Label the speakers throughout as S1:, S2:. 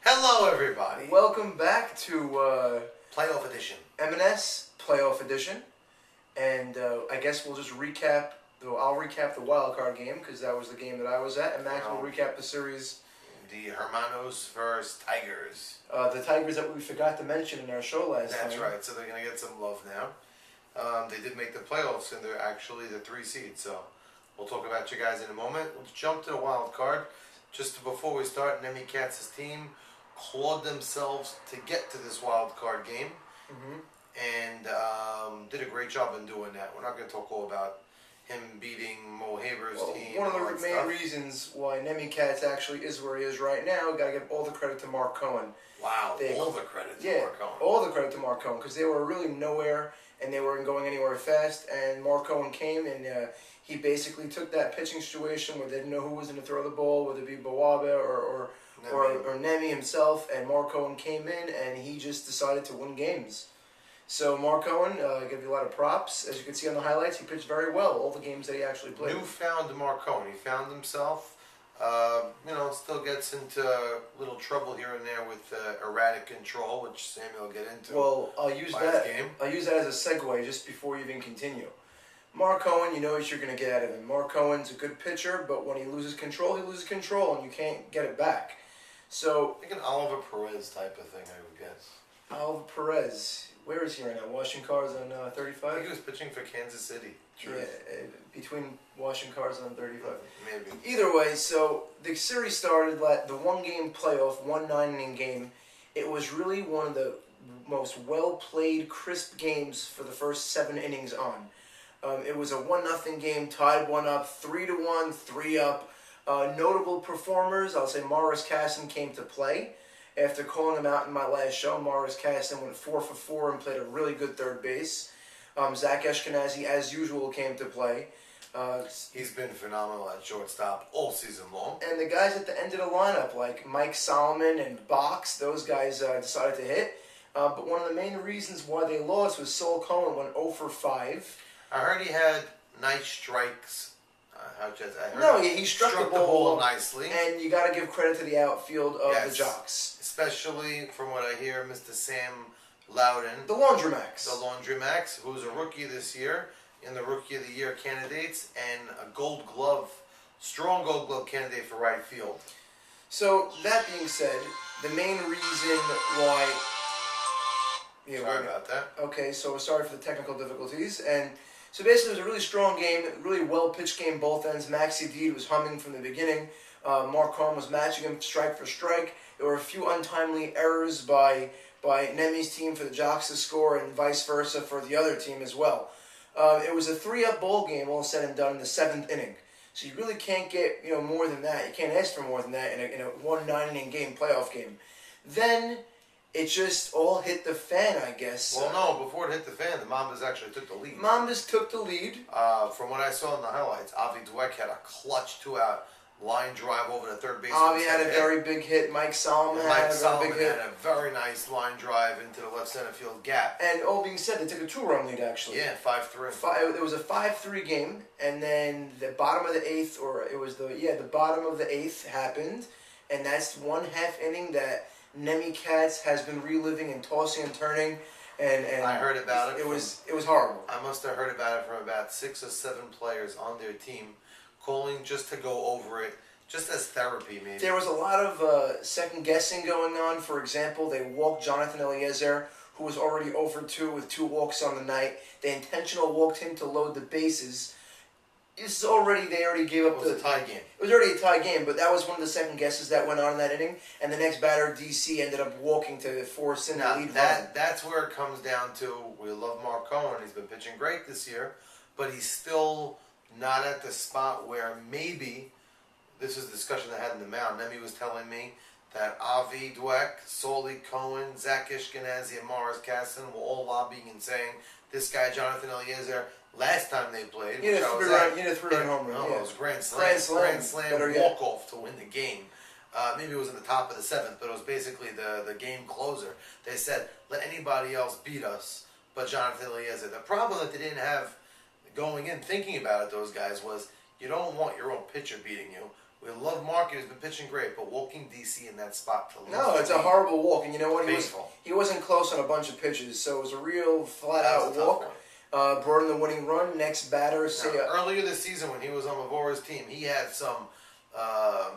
S1: Hello, everybody.
S2: Welcome back to
S1: PlayOff edition.
S2: M&S PlayOff edition, and I guess we'll just recap. I'll recap the wild card game because that was the game that I was at, and Max will recap the series.
S1: The Hermanos versus Tigers.
S2: The Tigers that we forgot to mention in our show last time.
S1: That's right. So they're gonna get some love now. They did make the playoffs, and they're actually the 3 seed. So we'll talk about you guys in a moment. Let's jump to the wild card. Just before we start, Nemi Katz's team clawed themselves to get to this wild card game, and did a great job in doing that. We're not going to talk all about him beating Mo Haber's team.
S2: One of the main reasons why Nemi Katz actually is where he is right now, got to give all the credit to Mark Cohen.
S1: Wow, all the credit to Mark Cohen.
S2: All the credit to Mark Cohen, because they were really nowhere and they weren't going anywhere fast, and Mark Cohen came and he basically took that pitching situation where they didn't know who was going to throw the ball, whether it be Bawabe or Nemi himself, and Mark Cohen came in and he just decided to win games. So Mark Cohen, I give you a lot of props. As you can see on the highlights, he pitched very well all the games that he actually played.
S1: Newfound Mark Cohen. He found himself. Still gets into little trouble here and there with erratic control, which Samuel will get into.
S2: Well, I'll use that as a segue just before you even continue. Mark Cohen, you know what you're going to get out of him. Mark Cohen's a good pitcher, but when he loses control, and you can't get it back. So,
S1: I think an Oliver Perez type of thing, I would guess.
S2: Oliver Perez, where is he right now? Washing cars on 35?
S1: I think he was pitching for Kansas City.
S2: Yeah, between washing cars on 35.
S1: Maybe.
S2: Either way, so the series started, the one-game playoff, 1 9-inning game. It was really one of the most well-played, crisp games for the first 7 innings on. It was a 1-0 game, tied 1 up, 3-1, 3 up. Notable performers, I'll say Morris Casson came to play. After calling him out in my last show, Morris Casson went 4 for 4 and played a really good third base. Zach Ashkenazi, as usual, came to play.
S1: He's been phenomenal at shortstop all season long.
S2: And the guys at the end of the lineup, like Mike Solomon and Box, those guys decided to hit. But one of the main reasons why they lost was Sol Cohen went 0 for 5.
S1: I heard he had nice strikes.
S2: He struck the ball
S1: nicely.
S2: And you got to give credit to the outfield of the Jocks.
S1: Especially from what I hear, Mr. Sam Loudon.
S2: The Laundromax.
S1: The Laundromax, who's a rookie this year, in the Rookie of the Year candidates, and a strong Gold Glove candidate for right field.
S2: So, that being said, the main reason why...
S1: Sorry about that.
S2: Okay, so sorry for the technical difficulties. And so basically it was a really strong game, really well-pitched game both ends. Maxi Deed was humming from the beginning. Mark Cohen was matching him strike for strike. There were a few untimely errors by Nemi's team for the Jocks to score and vice versa for the other team as well. It was a 3-up ball game all said and done in the 7th inning. So you really can't get more than that. You can't ask for more than that in a 1 9-inning game, playoff game. Then it just all hit the fan, I guess.
S1: Well, no, before it hit the fan, the Mambas actually took the lead.
S2: Mambas took the lead.
S1: From what I saw in the highlights, Avi Dweck had a clutch 2-out line drive over the third base.
S2: Avi had a very big hit. Mike Solomon had
S1: a very nice line drive into the left center field gap.
S2: And all being said, they took a 2-run lead, actually.
S1: Yeah, 5-3.
S2: It was a 5-3 game, and then the bottom of the 8th, the bottom of the 8th happened, and that's 1/2 inning that Nemi Katz has been reliving and tossing and turning, and
S1: I heard about it.
S2: It was horrible.
S1: I must have heard about it from about 6 or 7 players on their team, calling just to go over it, just as therapy, maybe.
S2: There was a lot of second guessing going on. For example, they walked Jonathan Eliezer, who was already over 2 with 2 walks on the night. They intentional walked him to load the bases. They already gave up
S1: It was a tie game.
S2: It was already a tie game, but that was one of the second guesses that went on in that inning. And the next batter, DC, ended up walking to force in the lead run.
S1: That's where it comes down to. We love Mark Cohen. He's been pitching great this year, but he's still not at the spot where maybe, this is a discussion I had in the mound. Nemi was telling me that Avi Dweck, Soli Cohen, Zach Ashkenazi, and Morris Casson were all lobbying and saying, this guy, Jonathan Eliezer, last time they played,
S2: he had a 3-run home run.
S1: No, it was Grand Slam walk-off to win the game. Maybe it was in the top of the 7th, but it was basically the game closer. They said, let anybody else beat us but Jonathan Eliezer. The problem that they didn't have going in, thinking about it, those guys, was you don't want your own pitcher beating you. We love Market, he's been pitching great, but walking DC in that spot to lose.
S2: No, it's a horrible walk, and you know what?
S1: Painful.
S2: He wasn't close on a bunch of pitches, so it was a real flat
S1: That
S2: out
S1: was a tough
S2: walk.
S1: one.
S2: Brought in the winning run. Next batter,
S1: Now, earlier this season when he was on Mavora's team, he had some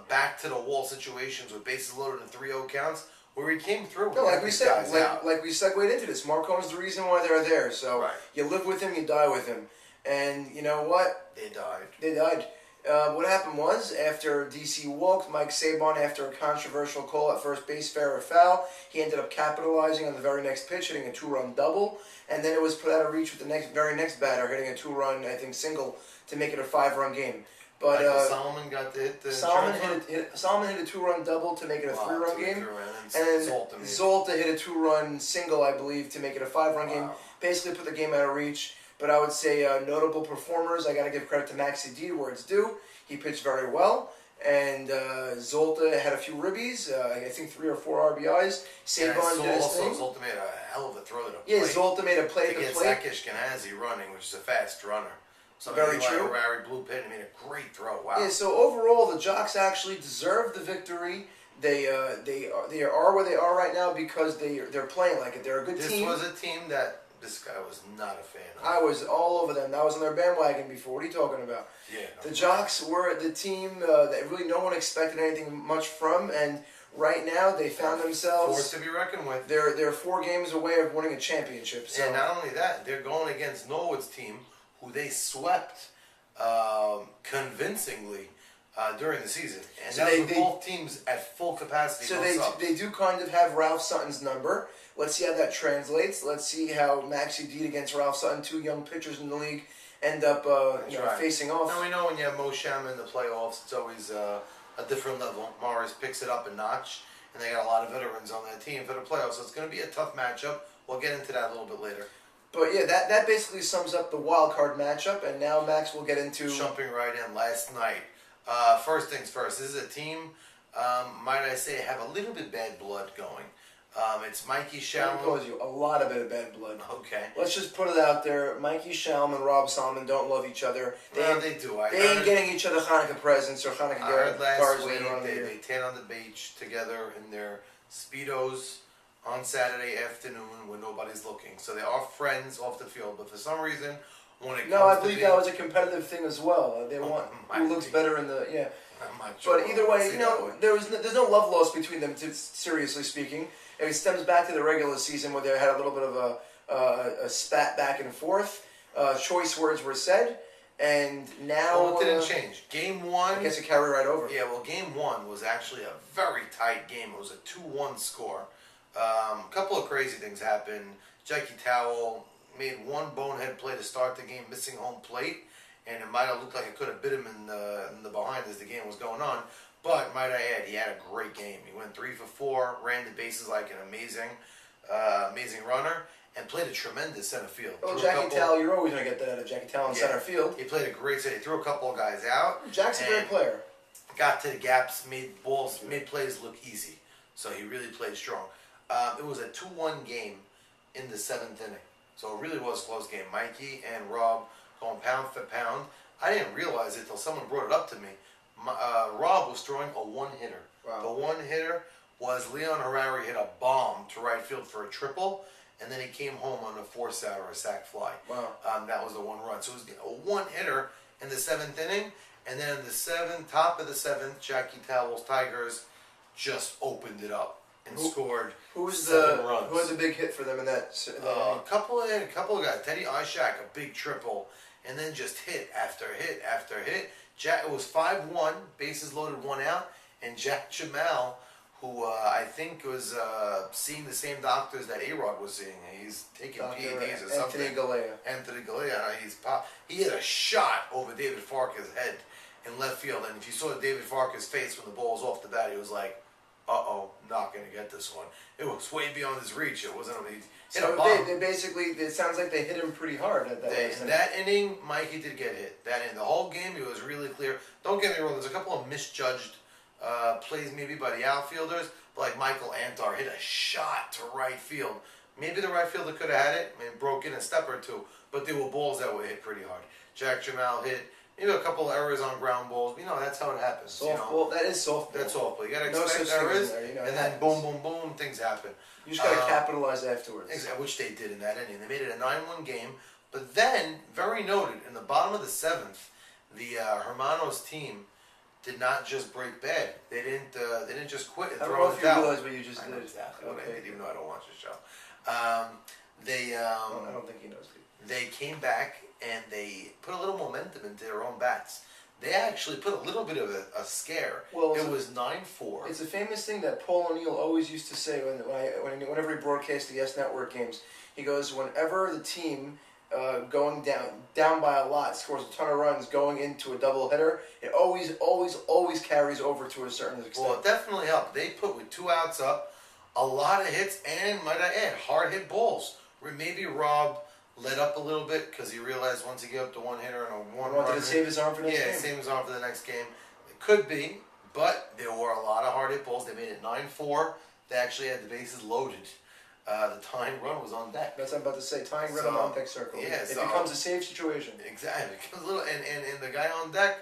S1: back to the wall situations with bases loaded and 3-0 counts where he came through.
S2: no, like we
S1: These
S2: said,
S1: guys out.
S2: like we segued into this. Marcone's the reason why they're there. So
S1: Right.
S2: you live with him, you die with him, and you know what?
S1: They died.
S2: They died. What happened was, after DC walked, Mike Sabon, after a controversial call at first base, fair or foul, he ended up capitalizing on the very next pitch, hitting a 2-run double, and then it was put out of reach with the very next batter, hitting a 2-run, I think, single to make it a 5-run game. But
S1: Michael Solomon got to hit the
S2: Solomon
S1: insurance
S2: Solomon hit a 2-run double to make it a
S1: run.
S2: 3-run
S1: Wow,
S2: game,
S1: and
S2: and
S1: then
S2: then
S1: Zoltan
S2: Zolta hit a 2-run single, I believe, to make it a 5-run game.
S1: Wow.
S2: Basically put the game out of reach. But I would say notable performers, I got to give credit to Maxi D where it's due. He pitched very well. And Zolta had a few ribbies, I think 3 or 4 RBIs. Sabon did his thing.
S1: Zoltan made a hell of a throw to the
S2: Yeah,
S1: plate.
S2: Zolta made a play
S1: to
S2: at the
S1: get
S2: plate.
S1: Zach Ashkenazi running, which is a fast runner. So
S2: Very true.
S1: Harry blue pit and made a great throw. Wow.
S2: Yeah, so overall, the Jocks actually deserve the victory. They are where they are right now because they're playing like it. They're a good
S1: This
S2: team.
S1: was a team that this guy was not a fan of.
S2: I was all over them. I was on their bandwagon before. What are you talking about?
S1: Yeah.
S2: The Jocks were the team that really no one expected anything much from, and right now they found
S1: Force
S2: themselves.
S1: to be reckoned with.
S2: They're 4 games away of winning a championship. So
S1: And not only that, they're going against Norwood's team, who they swept convincingly during the season. And
S2: So
S1: that
S2: they-
S1: was with both teams at full capacity.
S2: So
S1: no
S2: they
S1: subs.
S2: they do kind of have Ralph Sutton's number. Let's see how that translates. Let's see how Maxie Deed against Ralph Sutton, 2 young pitchers in the league, end up
S1: right.
S2: facing off.
S1: Now we know when you have Mo Sham in the playoffs, it's always a different level. Morris picks it up a notch, and they got a lot of veterans on that team for the playoffs, so it's going to be a tough matchup. We'll get into that a little bit later.
S2: But yeah, that basically sums up the wild card matchup, and now Max will get into.
S1: Jumping right in last night. First things first, this is a team, might I say, have a little bit bad blood going. It's Mikey
S2: Let me
S1: Shalom.
S2: pause you. A lot of it of bad blood.
S1: Okay.
S2: Let's just put it out there. Mikey Shalom and Rob Solomon don't love each other. They
S1: do. I
S2: they ain't
S1: heard,
S2: getting each other Hanukkah presents or Hanukkah
S1: I heard last
S2: cards
S1: week
S2: later on in the year.
S1: they tan on the beach together in their Speedos on Saturday afternoon when nobody's looking. So they are friends off the field, but for some reason, when it comes
S2: No, I
S1: to
S2: believe
S1: being,
S2: that was a competitive thing as well. They want
S1: might
S2: who looks
S1: be.
S2: better in the yeah.
S1: I'm not sure.
S2: But either way, you know, there's no love lost between them. Seriously speaking, it stems back to the regular season where they had a little bit of a spat back and forth. Choice words were said, and now
S1: Well, it didn't change. Game 1.
S2: I guess it carried right over.
S1: Yeah, well, game 1 was actually a very tight game. It was a 2-1 score. A couple of crazy things happened. Jackie Towell made one bonehead play to start the game, missing home plate, and it might have looked like it could have bit him in the behind as the game was going on. But might I add, he had a great game. He went 3 for 4, ran the bases like an amazing runner, and played a tremendous center field.
S2: Oh,
S1: Threw a
S2: Jackie
S1: couple-
S2: Towell, you're always going to get that out of Jackie Towell in
S1: Yeah.
S2: center field.
S1: He played a great set. He threw a couple of guys out.
S2: Jack's a great
S1: and
S2: player.
S1: Got to the gaps, made balls, made plays look easy. So he really played strong. It was a 2-1 game in the 7th inning. So it really was a close game. Mikey and Rob going pound for pound. I didn't realize it till someone brought it up to me. Rob was throwing a one-hitter.
S2: Wow.
S1: The one-hitter was Leon Harari hit a bomb to right field for a triple, and then he came home on a force out or a sac fly.
S2: Wow.
S1: That was the one run. So it was a one-hitter in the 7th inning, and then in the top of the 7th, Jackie Towell's Tigers just opened it up and scored
S2: Who was
S1: 7 runs.
S2: Who was the big hit for them in that?
S1: A couple of guys. Teddy Ishak, a big triple, and then just hit after hit after hit. It was 5-1, bases loaded, 1 out, and Jack Jamal, who I think was seeing the same doctors that A-Rod was seeing. He's taking PEDs or something.
S2: Anthony Galea.
S1: Anthony Galea, he hit a shot over David Farker's head in left field, and if you saw David Farker's face when the ball was off the bat, he was like, "Uh-oh, not going to get this one." It was way beyond his reach. It wasn't. He hit a
S2: So
S1: bomb.
S2: they basically, it sounds like they hit him pretty hard at that.
S1: In that inning, Mikey did get hit. In the whole game, he was really clear. Don't get me wrong. There's a couple of misjudged plays maybe by the outfielders, but like Michael Antar hit a shot to right field. Maybe the right fielder could have had it and broke in a step or two, but there were balls that were hit pretty hard. Jack Jamal hit. maybe a couple of errors on ground balls. That's how it happens.
S2: Softball, that is softball.
S1: That's softball. You gotta
S2: No
S1: expect
S2: such thing
S1: errors,
S2: as there,
S1: and then boom, boom, boom, things happen.
S2: You just gotta capitalize afterwards.
S1: Exactly, which they did in that inning. They made it a 9-1 game, but then, very noted, in the bottom of the seventh, the Hermanos team did not just break bad. They didn't just quit and
S2: I don't
S1: throw
S2: know
S1: in
S2: if
S1: the
S2: you
S1: towel.
S2: realize what you just
S1: I know
S2: did.
S1: exactly what I
S2: Okay.
S1: did, even though I don't watch the show.
S2: I don't think he knows.
S1: They came back and they put a little momentum into their own bats. They actually put a little bit of a scare.
S2: Well,
S1: it was 9-4.
S2: It's a famous thing that Paul O'Neill always used to say whenever he broadcast the Yes Network games. He goes, whenever the team going down by a lot scores a ton of runs going into a doubleheader, it always carries over to a certain extent.
S1: Well, it definitely helped. They put with 2 outs up, a lot of hits, and might I add, hard hit balls. Where maybe Rob let up a little bit because he realized once he gave up the one hitter and a one
S2: wanted
S1: runner,
S2: to save his arm for the next game.
S1: Yeah, save his arm for the next game. It could be, but there were a lot of hard hit balls. They made it 9-4. They actually had the bases loaded. The tying run was on deck.
S2: That's what I'm about to say. Tying run on deck circle.
S1: Yeah,
S2: it becomes a safe situation.
S1: Exactly. It becomes a little, and the guy on deck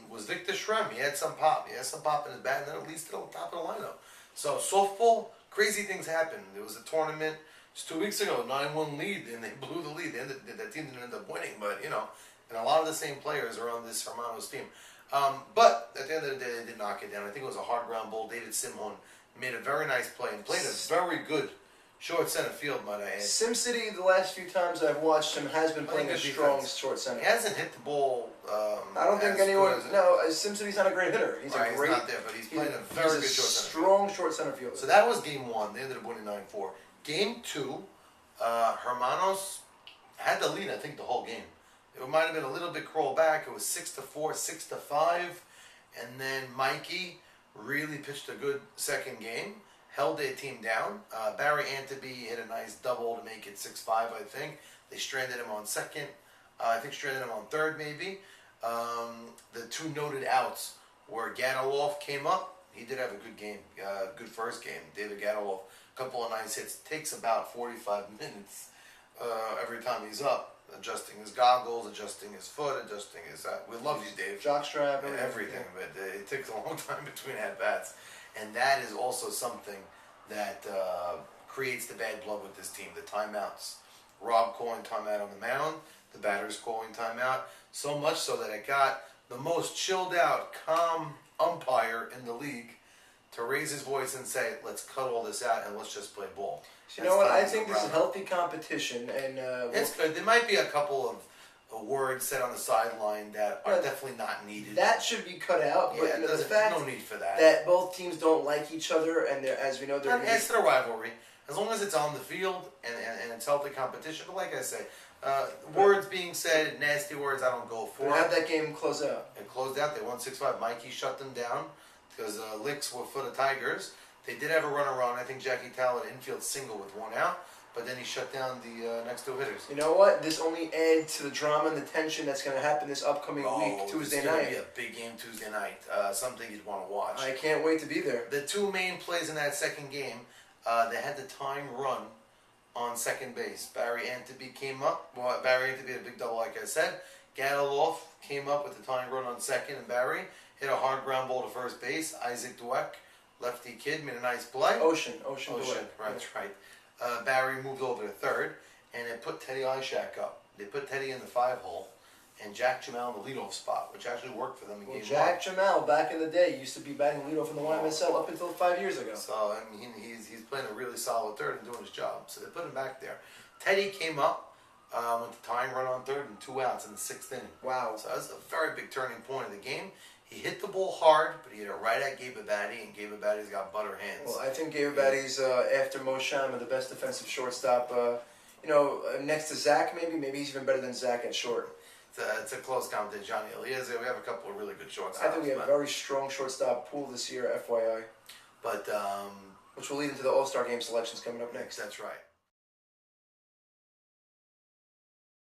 S1: was Victor Shrem. He had some pop. He had some pop in his bat, and then at least at the top of the lineup. So softball, crazy things happen. There was a tournament just 2 weeks ago, 9-1 lead, and they blew the lead. That team didn't end up winning, but and a lot of the same players are on this Hermanos team. But at the end of the day, they did knock it down. I think it was a hard ground ball. David Simon made a very nice play and played a very good short center field, might I add.
S2: SimCity, the last few times I've watched him, has been playing a strong short center.
S1: He hasn't hit the ball.
S2: I don't think anyone. No, SimCity's not a great hitter. He's a great.
S1: He's not there, but he's playing a very good short center.
S2: Strong short center fielder.
S1: So that was game 1. They ended up winning 9-4. Game 2, Hermanos had the lead. I think the whole game. It might have been a little bit crawl back. It was 6-4, 6-5, and then Mikey really pitched a good second game. Held their team down. Barry Anteby hit a nice double to make it 6-5, I think. They stranded him on second. I think stranded him on third, maybe. The 2 noted outs were Gataloff came up. He did have a good game. Good first game. David Gataloff. A couple of nice hits. Takes about 45 minutes every time he's up. Adjusting his goggles, adjusting his foot, adjusting his... we love you, Dave.
S2: Jockstrap,
S1: everything. But it takes a long time between at-bats. And that is also something that creates the bad blood with this team, the timeouts. Rob calling timeout on the mound, the batters calling timeout, so much so that it got the most chilled out, calm umpire in the league to raise his voice and say, let's cut all this out and let's just play ball.
S2: You know what? I think this is healthy competition. And
S1: it's good. There might be a couple of words said on the sideline that are definitely not needed.
S2: That should be cut out.
S1: Yeah,
S2: but the fact
S1: no need for that.
S2: That both teams don't like each other, and as we know, they're
S1: it's their rivalry. As long as it's on the field and it's healthy competition. But like I say, words being said, nasty words, I don't go for.
S2: Have that game close out.
S1: It closed out. They won 6-5. Mikey shut them down because licks were for the Tigers. They did have a runner on. I think Jackie Talbot infield single with 1 out. But then he shut down the next 2 hitters.
S2: You know what? This only adds to the drama and the tension that's going to happen this upcoming week, Tuesday night.
S1: It's going to be a big game Tuesday night. Something you'd want to watch.
S2: I can't wait to be there.
S1: The 2 main plays in that second game, they had the tying run on second base. Barry Anteby came up. Well, Barry Anteby had a big double, like I said. Gataloff came up with the tying run on second, and Barry hit a hard ground ball to first base. Isaac Dweck, lefty kid, made a nice play.
S2: Ocean,
S1: right, that's right. Barry moved over to third, and it put Teddy Ishak up. They put Teddy in the 5-hole, and Jack Jamal in the leadoff spot, which actually worked for them in game 1.
S2: Jack Jamal, back in the day, used to be batting leadoff in the YMSL up until 5 years ago.
S1: So, I mean, he's playing a really solid third and doing his job. So they put him back there. Teddy came up with the tying run on third and 2 outs in the 6th inning.
S2: Wow.
S1: So that was a very big turning point of the game. He hit the ball hard, but he hit it right at Gabe Abadi, and Gabe Abadi's got butter hands.
S2: Well, I think Gabe Abadi's, after Mo Shama, the best defensive shortstop, next to Zach maybe. Maybe he's even better than Zach at short.
S1: It's a close competition. Johnny Eliezer, we have a couple of really good shortstops.
S2: I think we have a very strong shortstop pool this year, FYI.
S1: But
S2: which will lead into the All-Star Game selections coming up next.
S1: That's right.